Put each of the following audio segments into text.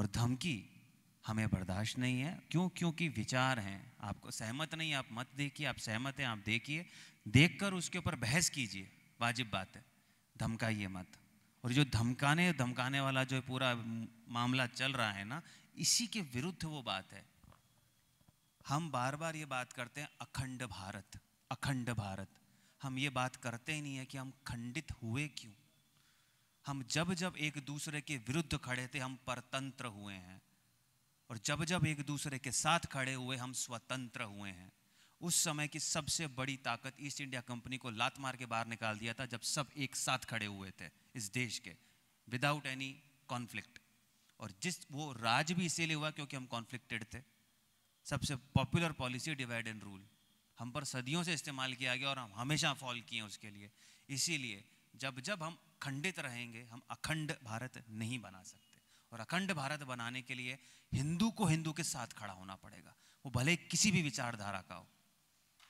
और धमकी हमें बर्दाश्त नहीं है। क्यों? क्योंकि विचार हैं। आपको सहमत नहीं, आप मत देखिए, आप सहमत हैं आप देखिए, देखकर उसके ऊपर बहस कीजिए, वाजिब बात है, धमकाइए मत। और जो धमकाने वाला जो पूरा मामला चल रहा है ना, इसी के विरुद्ध वो बात है। हम बार बार ये बात करते हैं अखंड भारत, अखंड भारत। हम ये बात करते ही नहीं है कि हम खंडित हुए क्यों। हम जब जब एक दूसरे के विरुद्ध खड़े थे हम परतंत्र हुए हैं, और जब जब एक दूसरे के साथ खड़े हुए हम स्वतंत्र हुए हैं। उस समय की सबसे बड़ी ताकत ईस्ट इंडिया कंपनी को लात मार के बाहर निकाल दिया था, जब सब एक साथ खड़े हुए थे इस देश के, विदाउट एनी कॉन्फ्लिक्ट। और वो राज भी इसीलिए हुआ क्योंकि हम कॉन्फ्लिक्टेड थे। सबसे popular policy divide and rule हम पर सदियों से इस्तेमाल किया गया और हम हमेशा फॉल किए उसके लिए। इसीलिए जब जब हम खंडित रहेंगे हम अखंड भारत नहीं बना सकते। और अखंड भारत बनाने के लिए हिंदू को हिंदू के साथ खड़ा होना पड़ेगा, वो भले किसी भी विचारधारा का हो,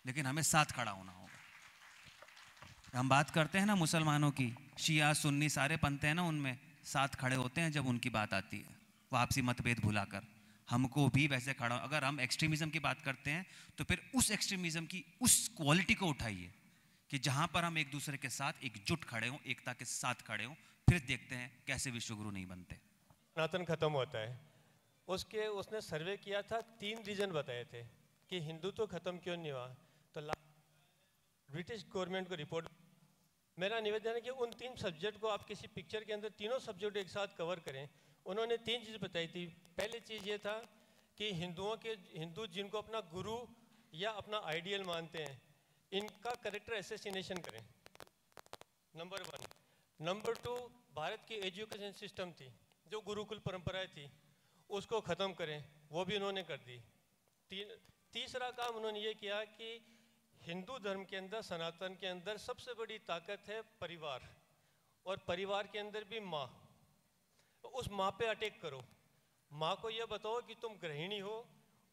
लेकिन हमें साथ खड़ा होना होगा। हम बात करते हैं ना मुसलमानों की, शिया सुन्नी सारे पंथ हैं ना, उनमें साथ खड़े होते हैं जब उनकी बात आती है, वो आपसी मतभेद भुलाकर। हमको भी वैसे खड़ा, अगर हम एक्सट्रीमिज्म की बात करते हैं तो फिर उस एक्सट्रीमिज्म की उस क्वालिटी को उठाइए कि जहां पर हम एक दूसरे के साथ एकजुट खड़े हों, एकता के साथ खड़े हों, फिर देखते हैं कैसे विश्वगुरु नहीं बनते। सनातन खत्म होता है। उसने सर्वे किया था, 3 रीजन बताए थे कि हिंदुत्व खत्म क्यों नहीं हुआ। तो ब्रिटिश गवर्नमेंट को रिपोर्ट, मेरा निवेदन है कि उन 3 सब्जेक्ट को आप किसी पिक्चर के अंदर तीनों सब्जेक्ट एक साथ कवर करें। उन्होंने 3 चीज़ बताई थी। पहली चीज़ ये था कि हिंदू जिनको अपना गुरु या अपना आइडियल मानते हैं, इनका करेक्टर असैसिनेशन करें, नंबर 1। नंबर 2, भारत की एजुकेशन सिस्टम थी जो गुरुकुल परंपराएं थी, उसको ख़त्म करें, वो भी उन्होंने कर दी। तीसरा काम उन्होंने ये किया कि हिंदू धर्म के अंदर, सनातन के अंदर सबसे बड़ी ताकत है परिवार, और परिवार के अंदर भी माँ। उस माँ पे अटैक करो। माँ को यह बताओ कि तुम गृहिणी हो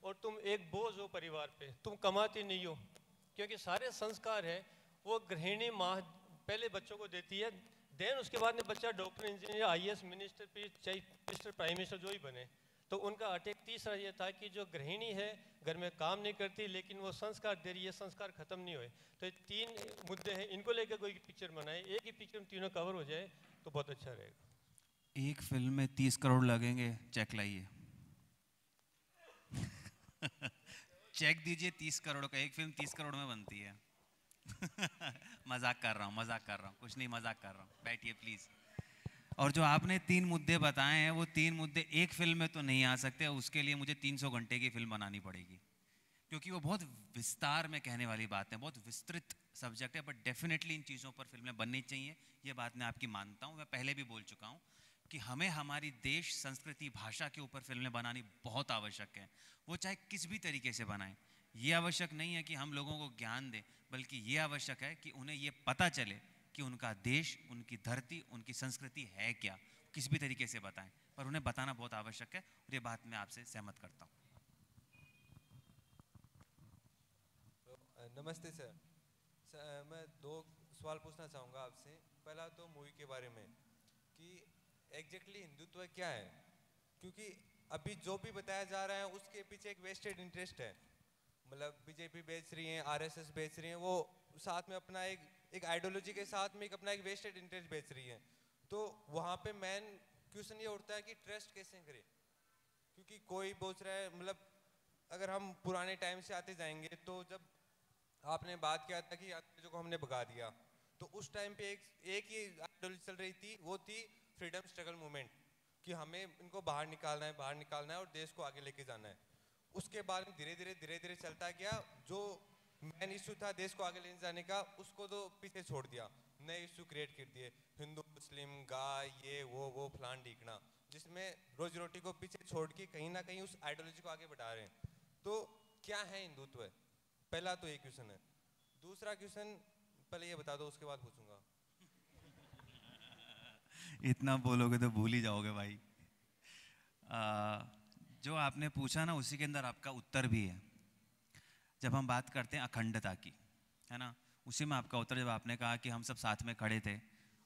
और तुम एक बोझ हो परिवार पे, तुम कमाती नहीं हो, क्योंकि सारे संस्कार है वो गृहिणी माँ पहले बच्चों को देती है। देन उसके बाद में बच्चा doctor, engineer, IAS, minister, minister, prime minister जो ही बने। तो उनका अटैक तीसरा ये था कि जो गृहिणी है घर में काम नहीं करती लेकिन वो संस्कार दे रही है, संस्कार खत्म नहीं हुए। तो ये 3 मुद्दे हैं, इनको लेकर कोई पिक्चर बनाए, एक ही पिक्चर में तीनों कवर हो जाए तो बहुत अच्छा रहेगा। एक फिल्म में 30 करोड़ लगेंगे, चेक लाइए। चेक दीजिए 30 करोड़ का, एक फिल्म 30 करोड़ में बनती है। मजाक कर रहा हूँ, कुछ नहीं, मजाक कर रहा हूँ, बैठिए प्लीज। और जो आपने 3 मुद्दे बताए हैं वो 3 मुद्दे एक फिल्म में तो नहीं आ सकते, उसके लिए मुझे 300 घंटे की फिल्म बनानी पड़ेगी, क्योंकि वो बहुत विस्तार में कहने वाली बात है, बहुत विस्तृत सब्जेक्ट है। बट डेफिनेटली इन चीज़ों पर फिल्में बननी चाहिए, ये बात मैं आपकी मानता हूँ। मैं पहले भी बोल चुका हूँ कि हमें हमारी देश, संस्कृति, भाषा के ऊपर फिल्में बनानी बहुत आवश्यक है, वो चाहे किस भी तरीके से बनाएं। ये आवश्यक नहीं है कि हम लोगों को ज्ञान दें, बल्कि ये आवश्यक है कि उन्हें ये पता चले कि उनका देश, उनकी धरती, उनकी संस्कृति है क्या, किस भी तरीके से बताएं, पर उन्हें बताना बहुत आवश्यक है। और ये बात मैं आपसे सहमत करता हूँ। नमस्ते सर। मैं 2 सवाल पूछना चाहूँगा आपसे। पहला तो मूवी के बारे में कि एग्जैक्टली हिंदुत्व क्या है, क्योंकि अभी जो भी बताया जा रहा है उसके पीछे एक वेस्टेड इंटरेस्ट है। मतलब बीजेपी बेच रही है, आरएसएस बेच रही है, वो साथ में अपना एक आइडियोलॉजी के साथ में अपना एक वेस्टेड इंटरेस्ट बेच रही है। तो वहाँ पे मेन क्वेश्चन ये उठता है कि ट्रस्ट कैसे करें, क्योंकि कोई बोल रहा है, मतलब अगर हम पुराने टाइम से आते जाएंगे तो जब आपने बात किया था कि अंग्रेजों को हमने भगा दिया, तो उस टाइम पे एक ही आइडियोलॉजी चल रही थी, वो थी फ्रीडम स्ट्रगल मूवमेंट, कि हमें इनको बाहर निकालना है और देश को आगे लेके जाना है। उसके बाद धीरे धीरे चलता गया, जो मेन इशू था देश को आगे लेने जाने का, उसको तो पीछे छोड़ दिया, नए इशू क्रिएट कर दिए, हिंदू मुस्लिम, गाय, ये वो फलान ढीकना, जिसमें रोजी रोटी को पीछे छोड़ के कहीं ना कहीं उस आइडियोलॉजी को आगे बढ़ा रहे हैं। तो क्या है हिंदुत्व? पहला तो ये क्वेश्चन है। दूसरा क्वेश्चन पहले ये बता दो, उसके बाद पूछूंगा। इतना बोलोगे तो भूल ही जाओगे भाई। जो आपने पूछा ना उसी के अंदर आपका उत्तर भी है। जब हम बात करते हैं अखंडता की, है ना, उसी में आपका उत्तर, जब आपने कहा कि हम सब साथ में खड़े थे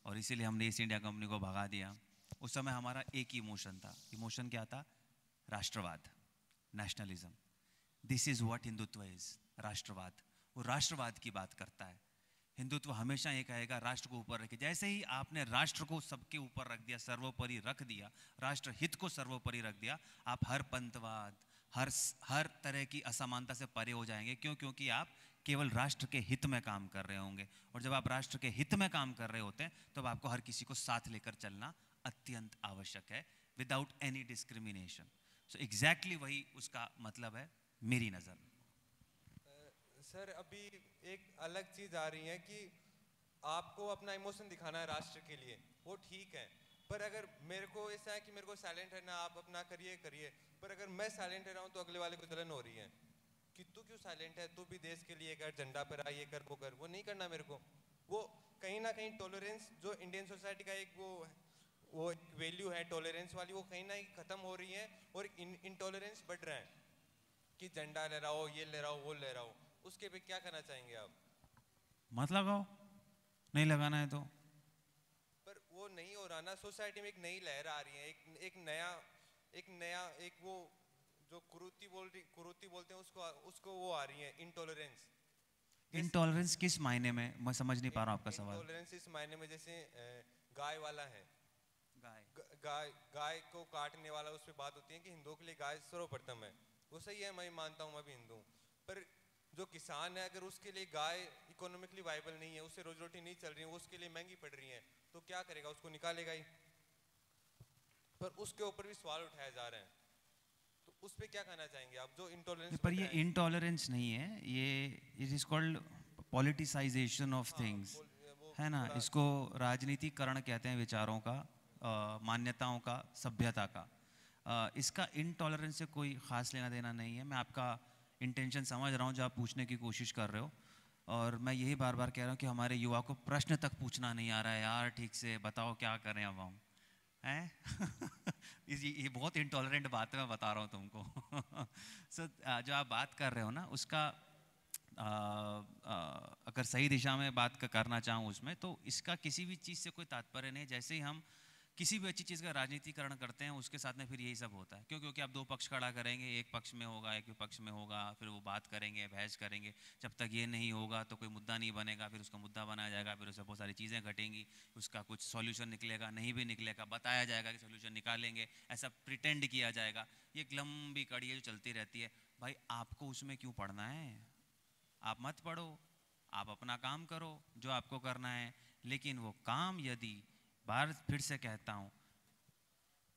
और इसीलिए हमने ईस्ट इंडिया कंपनी को भगा दिया, उस समय हमारा एक ही इमोशन था। इमोशन क्या था? राष्ट्रवाद, nationalism. This is what Hindutva is, राष्ट्रवाद। वो राष्ट्रवाद की बात करता है। हिंदुत्व हमेशा ये कहेगा राष्ट्र को ऊपर रखे। जैसे ही आपने राष्ट्र को सबके ऊपर रख दिया, सर्वोपरि रख दिया, राष्ट्र हित को सर्वोपरि रख दिया, आप हर पंथवाद, हर तरह की असमानता से परे हो जाएंगे। क्यों? क्योंकि आप केवल राष्ट्र के हित में काम कर रहे होंगे। और जब आप राष्ट्र के हित में काम कर रहे होते हैं तब आपको हर किसी को साथ लेकर चलना अत्यंत आवश्यक है, without any discrimination. So exactly वही उसका मतलब है मेरी नज़र में। सर अभी एक अलग चीज़ आ रही है कि आपको अपना इमोशन दिखाना है राष्ट्र के लिए, वो ठीक है, पर अगर मेरे को ऐसा है कि मेरे को साइलेंट रहना, आप अपना करिए, पर अगर मैं साइलेंट रह रहा हूँ तो अगले वाले को जलन हो रही है कि तू क्यों साइलेंट है, तू भी देश के लिए कर, झंडा पर आ, ये कर, वो कर। वो नहीं करना मेरे को। वो कहीं ना कहीं टॉलरेंस जो इंडियन सोसाइटी का एक वो वैल्यू है टॉलरेंस वाली, वो कहीं ना कहीं खत्म हो रही है और इनटॉलरेंस बढ़ रहा है कि झंडा ले रहा हो, ये ले रहा हो, वो ले रहा हो। उसके पे क्या करना चाहेंगे आप? मत लगाओ, नहीं लगाना है तो। पर वो नहीं हो रहा ना, सोसाइटी में एक नई लहर आ रही है, एक नया वो जो कुरीति बोलते हैं उसको वो आ रही है, इंटॉलरेंस। इंटॉलरेंस किस मायने में? मैं समझ नहीं पा रहा हूँ आपका सवाल। इंटॉलरेंस इस मायने में जैसे गाय वाला है, गाय को काटने वाला, उस पर बात होती है कि हिंदुओं के लिए गाय सर्वप्रथम है। वो सही है, मैं मानता हूँ, मैं भी हिंदू हूँ। पर जो किसान है, अगर उसके लिए गाय इकोनॉमिकली वाइबल नहीं है, उससे रोजी रोटी नहीं चल रही है, वो उसके लिए महंगी पड़ रही है, तो क्या करेगा? उसको निकालेगा ही। पर उसके ऊपर भी सवाल उठाए जा रहे हैं, तो उस पे क्या कहना चाहेंगे आप? जो इंटॉलरेंस, पर ये इंटॉलरेंस नहीं है, ये it is called politicisation of things, है ना। इसको राजनीतिकरण कहते हैं, विचारों का, मान्यताओं का, सभ्यता का। इसका इंटॉलरेंस से कोई खास लेना देना नहीं है। मैं आपका इंटेंशन समझ रहा हूँ जो आप पूछने की कोशिश कर रहे हो, और मैं यही बार बार कह रहा हूँ कि हमारे युवा को प्रश्न तक पूछना नहीं आ रहा है यार, ठीक से बताओ क्या करें अब हम, हैं? ये बहुत इंटॉलरेंट बात है, मैं बता रहा हूँ तुमको। सो जो आप बात कर रहे हो ना, उसका अगर सही दिशा में बात करना चाहूँ उसमें, तो इसका किसी भी चीज़ से कोई तात्पर्य नहीं। जैसे ही हम किसी भी अच्छी चीज़ का राजनीतिकरण करते हैं, उसके साथ में फिर यही सब होता है। क्यों? क्योंकि आप दो पक्ष खड़ा करेंगे, एक पक्ष में होगा, एक विपक्ष में होगा, फिर वो बात करेंगे, बहस करेंगे। जब तक ये नहीं होगा तो कोई मुद्दा नहीं बनेगा, फिर उसका मुद्दा बनाया जाएगा, फिर उससे बहुत सारी चीज़ें घटेंगी, उसका कुछ सॉल्यूशन निकलेगा, नहीं भी निकलेगा, बताया जाएगा कि सॉल्यूशन निकालेंगे, ऐसा प्रिटेंड किया जाएगा। ये एक लंबी कड़ी है जो चलती रहती है। भाई आपको उसमें क्यों पढ़ना है? आप मत पढ़ो, आप अपना काम करो जो आपको करना है। लेकिन वो काम यदि, बार फिर से कहता हूँ,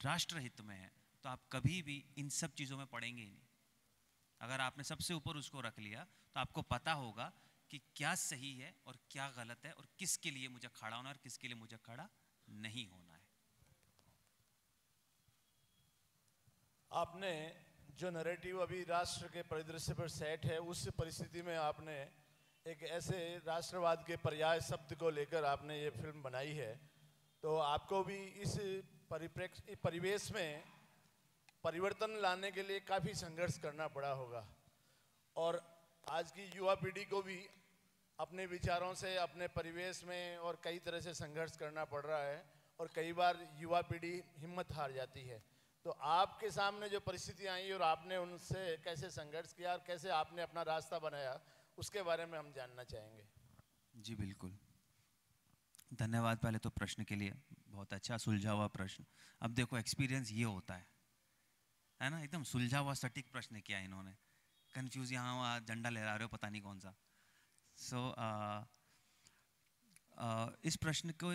राष्ट्रहित में है, तो आप कभी भी इन सब चीज़ों में पड़ेंगे ही नहीं। अगर आपने सबसे ऊपर उसको रख लिया तो आपको पता होगा कि क्या सही है और क्या गलत है, और किसके लिए मुझे खड़ा होना है और किसके लिए मुझे खड़ा नहीं होना है। आपने जो नैरेटिव अभी राष्ट्र के परिदृश्य पर सेट है, उस परिस्थिति में आपने एक ऐसे राष्ट्रवाद के पर्याय शब्द को लेकर आपने ये फिल्म बनाई है, तो आपको भी इस परिवेश में परिवर्तन लाने के लिए काफ़ी संघर्ष करना पड़ा होगा। और आज की युवा पीढ़ी को भी अपने विचारों से, अपने परिवेश में और कई तरह से संघर्ष करना पड़ रहा है, और कई बार युवा पीढ़ी हिम्मत हार जाती है। तो आपके सामने जो परिस्थितियाँ आई और आपने उनसे कैसे संघर्ष किया और कैसे आपने अपना रास्ता बनाया, उसके बारे में हम जानना चाहेंगे। जी बिल्कुल, धन्यवाद पहले तो प्रश्न के लिए, बहुत अच्छा सुलझा हुआ प्रश्न। अब देखो एक्सपीरियंस ये होता है ना, एकदम सुलझा हुआ सटीक प्रश्न किया इन्होंने, कंफ्यूज यहाँ वहाँ झंडा लहरा रहे हो पता नहीं कौन सा। इस प्रश्न को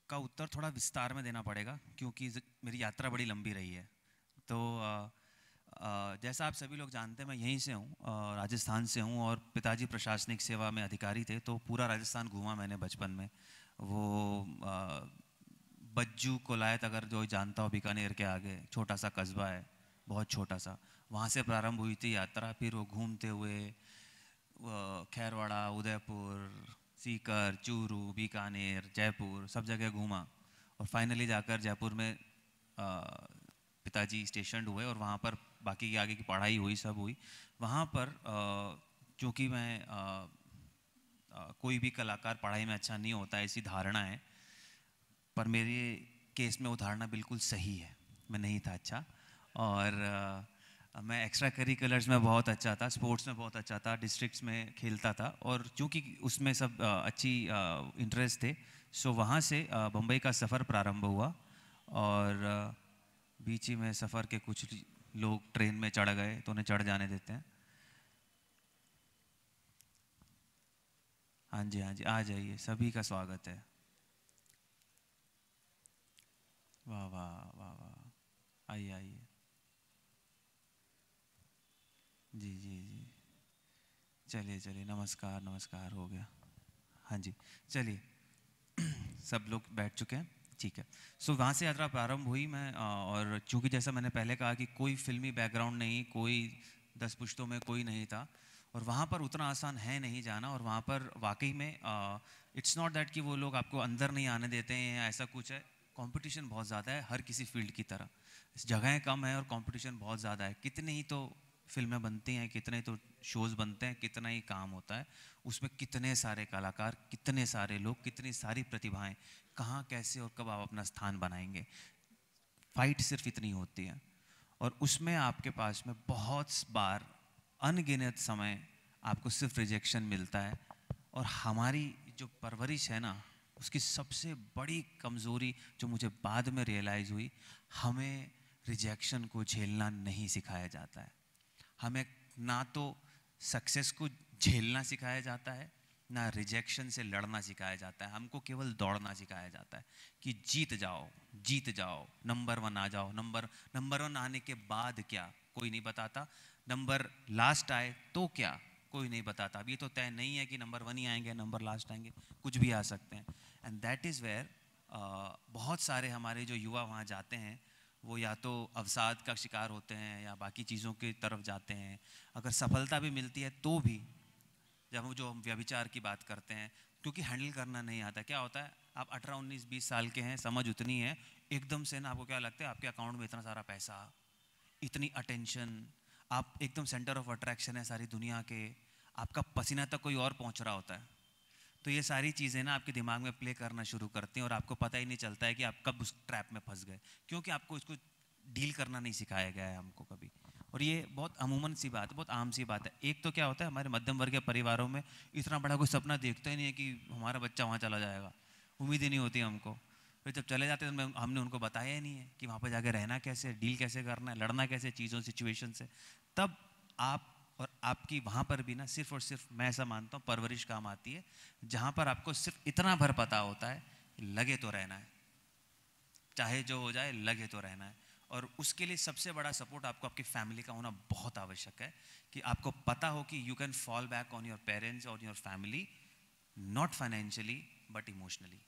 का उत्तर थोड़ा विस्तार में देना पड़ेगा, क्योंकि मेरी यात्रा बड़ी लंबी रही है। तो जैसा आप सभी लोग जानते हैं, मैं यहीं से हूँ, राजस्थान से हूँ, और पिताजी प्रशासनिक सेवा में अधिकारी थे, तो पूरा राजस्थान घूमा मैंने बचपन में। वो बज्जू कोलायत, अगर जो जानता हो, बीकानेर के आगे छोटा सा कस्बा है, बहुत छोटा सा, वहाँ से प्रारंभ हुई थी यात्रा। फिर वो घूमते हुए खैरवाड़ा, उदयपुर, सीकर, चूरू, बीकानेर, जयपुर, सब जगह घूमा, और फाइनली जाकर जयपुर में पिताजी स्टेशन हुए, और वहाँ पर बाकी की आगे की पढ़ाई हुई, सब हुई। वहाँ पर चूँकि मैं कोई भी कलाकार पढ़ाई में अच्छा नहीं होता, ऐसी धारणा है, पर मेरी केस में उतारना बिल्कुल सही है। मैं नहीं था अच्छा, और मैं एक्स्ट्रा करिकुलर्स में बहुत अच्छा था, स्पोर्ट्स में बहुत अच्छा था, डिस्ट्रिक्ट्स में खेलता था, और चूँकि उसमें सब अच्छी इंटरेस्ट थे, सो वहाँ से बम्बई का सफ़र प्रारंभ हुआ। और बीच ही में सफ़र के कुछ लोग ट्रेन में चढ़ गए तो उन्हें चढ़ जाने देते हैं। हाँ जी, हाँ जी, आ जाइए, सभी का स्वागत है। वाह वाह वाह वाह, आइए आइए। जी जी जी, चलिए चलिए, नमस्कार नमस्कार, हो गया। हाँ जी, चलिए सब लोग बैठ चुके हैं, ठीक है। सो वहाँ से यात्रा प्रारंभ हुई। मैं और चूँकि जैसा मैंने पहले कहा कि कोई फिल्मी बैकग्राउंड नहीं, कोई 10 पुश्तों में कोई नहीं था, और वहाँ पर उतना आसान है नहीं जाना। और वहाँ पर वाकई में इट्स नॉट दैट कि वो लोग आपको अंदर नहीं आने देते हैं या ऐसा कुछ है। कंपटीशन बहुत ज़्यादा है, हर किसी फील्ड की तरह जगहें कम है और कंपटीशन बहुत ज़्यादा है। कितनी ही तो फिल्में बनती हैं, कितने तो शोज़ बनते हैं, कितना ही काम होता है उसमें, कितने सारे कलाकार, कितने सारे लोग, कितनी सारी प्रतिभाएं, कहाँ कैसे और कब आप अपना स्थान बनाएंगे। फाइट सिर्फ इतनी होती है, और उसमें आपके पास में बहुत बार अनगिनत समय आपको सिर्फ रिजेक्शन मिलता है। और हमारी जो परवरिश है ना, उसकी सबसे बड़ी कमज़ोरी जो मुझे बाद में रियलाइज़ हुई, हमें रिजेक्शन को झेलना नहीं सिखाया जाता है। हमें ना तो सक्सेस को झेलना सिखाया जाता है, ना रिजेक्शन से लड़ना सिखाया जाता है। हमको केवल दौड़ना सिखाया जाता है कि जीत जाओ, जीत जाओ, नंबर 1 आ जाओ। नंबर 1 आने के बाद क्या, कोई नहीं बताता। नंबर लास्ट आए तो क्या, कोई नहीं बताता। अब ये तो तय नहीं है कि नंबर 1 ही आएंगे, नंबर लास्ट आएंगे, कुछ भी आ सकते हैं। एंड दैट इज़ वेयर बहुत सारे हमारे जो युवा वहाँ जाते हैं, वो या तो अवसाद का शिकार होते हैं या बाकी चीज़ों की तरफ जाते हैं। अगर सफलता भी मिलती है तो भी, जब हम व्यभिचार की बात करते हैं, क्योंकि हैंडल करना नहीं आता। क्या होता है, आप 18, 19, 20 साल के हैं, समझ उतनी है, एकदम से ना आपको क्या लगता है, आपके अकाउंट में इतना सारा पैसा, इतनी अटेंशन, आप एकदम सेंटर ऑफ अट्रैक्शन है सारी दुनिया के, आपका पसीना तक कोई और पहुंच रहा होता है। तो ये सारी चीज़ें ना आपके दिमाग में प्ले करना शुरू करती हैं, और आपको पता ही नहीं चलता है कि आप कब उस ट्रैप में फंस गए, क्योंकि आपको इसको डील करना नहीं सिखाया गया है हमको कभी। और ये बहुत अमूमन सी बात है, बहुत आम सी बात है। एक तो क्या होता है, हमारे मध्यम वर्गीय परिवारों में इतना बड़ा कोई सपना देखता ही नहीं है कि हमारा बच्चा वहाँ चला जाएगा, उम्मीद ही नहीं होती हमको। फिर जब चले जाते हैं तो हमने उनको बताया ही नहीं है कि वहाँ पर जाके रहना कैसे, डील कैसे करना है, लड़ना कैसे चीज़ों सिचुएशन से। तब आप और आपकी वहाँ पर भी ना सिर्फ और सिर्फ, मैं ऐसा मानता हूँ, परवरिश काम आती है, जहाँ पर आपको सिर्फ इतना भर पता होता है, लगे तो रहना है, चाहे जो हो जाए लगे तो रहना है। और उसके लिए सबसे बड़ा सपोर्ट आपको आपकी फैमिली का होना बहुत आवश्यक है, कि आपको पता हो कि you can fall back on your parents और your family, not financially but emotionally,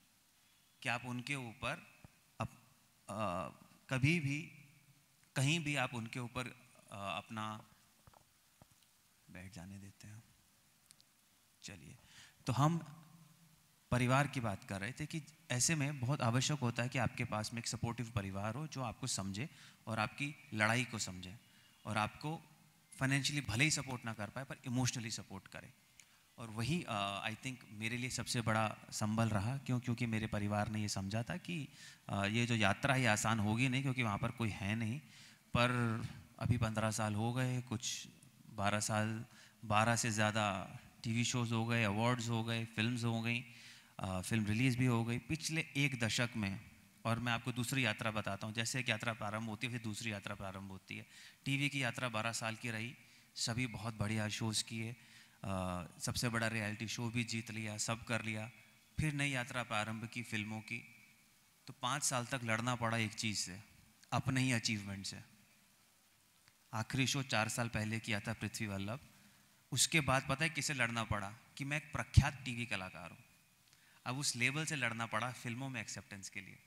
कि आप उनके ऊपर कभी भी कहीं भी आप उनके ऊपर अपना, बैठ जाने देते हैं। चलिए, तो हम परिवार की बात कर रहे थे कि ऐसे में बहुत आवश्यक होता है कि आपके पास में एक सपोर्टिव परिवार हो, जो आपको समझे और आपकी लड़ाई को समझे, और आपको फाइनेंशियली भले ही सपोर्ट ना कर पाए पर इमोशनली सपोर्ट करे। और वही आई थिंक मेरे लिए सबसे बड़ा संबल रहा, क्योंकि मेरे परिवार ने ये समझा था कि ये जो यात्रा है आसान होगी नहीं, क्योंकि वहाँ पर कोई है नहीं। पर अभी 15 साल हो गए, कुछ 12 साल, 12 से ज़्यादा टीवी शोज़ हो गए, अवार्ड्स हो गए, फिल्म्स हो गई, फिल्म रिलीज़ भी हो गई पिछले 1 दशक में। और मैं आपको दूसरी यात्रा बताता हूँ। जैसे एक यात्रा प्रारंभ होती है, फिर दूसरी यात्रा प्रारंभ होती है। टीवी की यात्रा 12 साल की रही, सभी बहुत बढ़िया शोज़ किए, सबसे बड़ा रियलिटी शो भी जीत लिया, सब कर लिया। फिर नई यात्रा प्रारंभ की फिल्मों की, तो 5 साल तक लड़ना पड़ा एक चीज़ से, अपने ही अचीवमेंट से। आखिरी शो 4 साल पहले किया था, पृथ्वी वल्लभ। उसके बाद पता है किसे लड़ना पड़ा, कि मैं एक प्रख्यात टीवी कलाकार हूँ। अब उस लेवल से लड़ना पड़ा फिल्मों में एक्सेप्टेंस के लिए।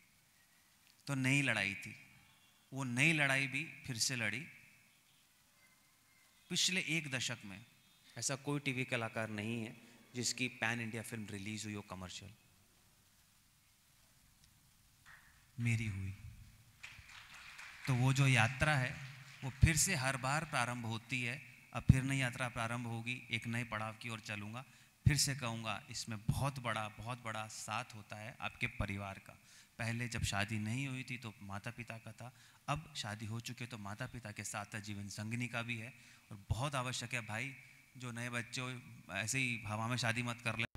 तो नई लड़ाई थी, वो नई लड़ाई भी फिर से लड़ी। पिछले 1 दशक में ऐसा कोई टीवी कलाकार नहीं है जिसकी पैन इंडिया फिल्म रिलीज हुई हो कमर्शियल। मेरी हुई। तो वो जो यात्रा है वो फिर से हर बार प्रारंभ होती है। अब फिर नई यात्रा प्रारंभ होगी, एक नए पड़ाव की ओर चलूँगा। फिर से कहूँगा, इसमें बहुत बड़ा साथ होता है आपके परिवार का। पहले जब शादी नहीं हुई थी तो माता पिता का था, अब शादी हो चुके तो माता पिता के साथ जीवन संगनी का भी है। और बहुत आवश्यक है भाई, जो नए बच्चे हो ऐसे ही हवा में शादी मत कर ले।